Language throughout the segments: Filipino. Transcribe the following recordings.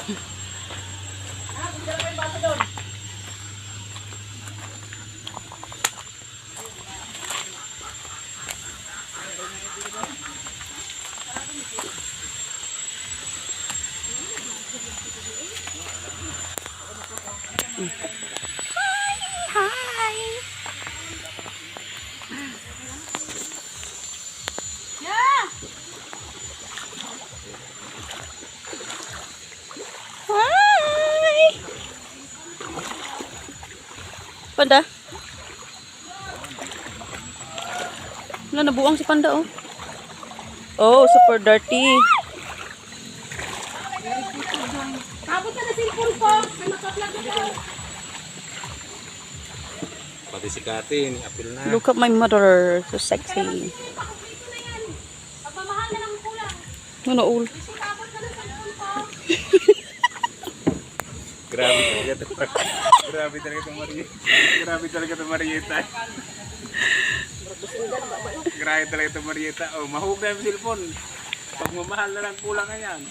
Hi. Yeah. Hi. Panda. Wala, nabuang si Panda, oh. Oh, super dirty. Abot na cellphone ko. Naka-vlog ako. Pati si Katin, apil na. Look at my mother. So sexy. Pagmamahal na lang kulang. Ano, ul? Kasi abot na cellphone ko. Grabe talaga ito. Grabe talaga ito Marieta. Grabe talaga ito Marieta. Grabe talaga ito Marieta. Oh, mahug na yung cellphone. Pagmamahal na lang kulang na yan.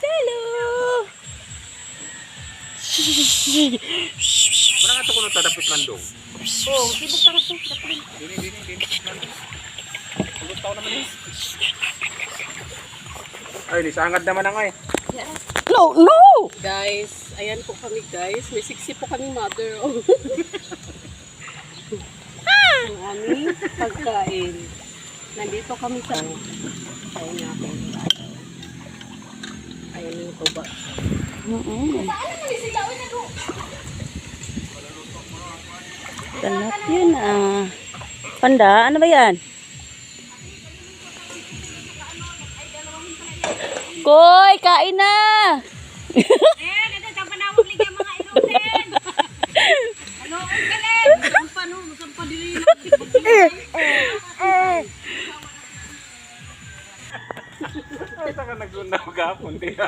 Hello. Parang ito ko natadapit man doon. Oh, tibok ta ko. Dini. Ulit tao naman eh. Ay, nisangad naman ang ay. No, no. Guys, ayan po kami guys. May siksi po kami mother. Oh. Ang aming pagkain. Nandito kami sa... Ayan natin. Ayan yung tuba. Ganap yun, ah. Panda, ano ba yan? Koy, kain na! Nagkang panawag ligay mga inutin. Ano, galing? Saan pa no? Saan pa dili? Ay, saka nagsundaw ka, punti ha.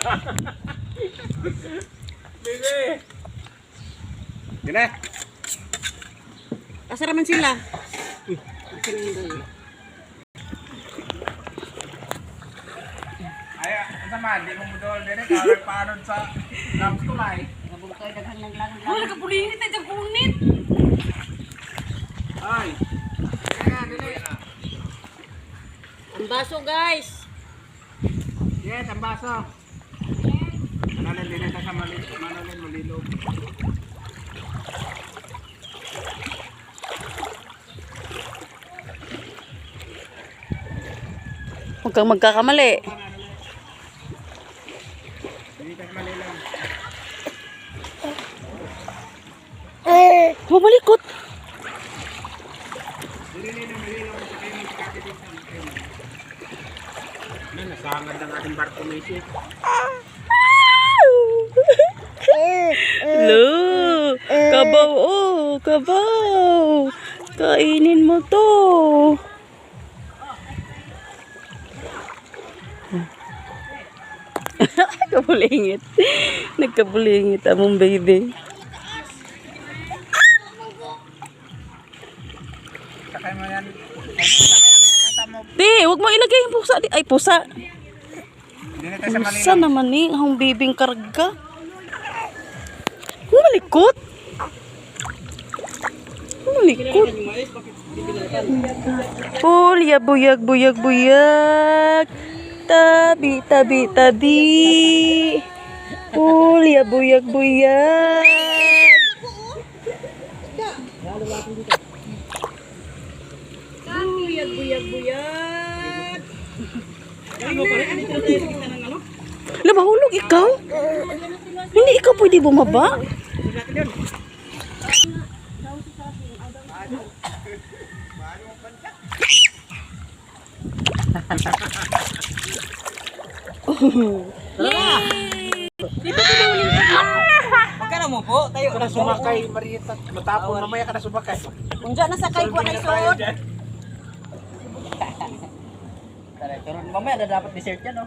Bebe! Gina! Asa naman sila? Ay, ang sama, di mo mudol din eh. Kawag paanod sa lamps tulay. Nabukay daghang lang lang. Wala ka pulinit na dyan punit. Ay! Ang baso guys. Yes, ang baso. Manalin din ito sa manalin malilog. Huwag kang magkakamali. Hindi ka malilang. Bumalikot. Nasangad ng ating barko Messi. Hello. Kabaw, oh. Kabaw. Kainin mo to. Kabulingit. Nagkabulingit among baby. Sakay mo yan. Di, huwag mo ilagay yung pusa. Ay, pusa. Hindi na tayo sa Pusa malilong. naman eh. Ang bibing karga. Malikot. Malikot. Pulya, buyag, buyag, buyag. Tabi, tabi, tabi. Pulya, buyag, buyag. Alam, mahulog ikaw? Hindi ikaw pwede bumaba? Magkano mo po? Tayo Ka na sumakay, Marieta. Matapon, mamaya ka na sumakay. Kung dyan nasakay ko na isod. Dyan. Mamaya na dapat dessert yan, no?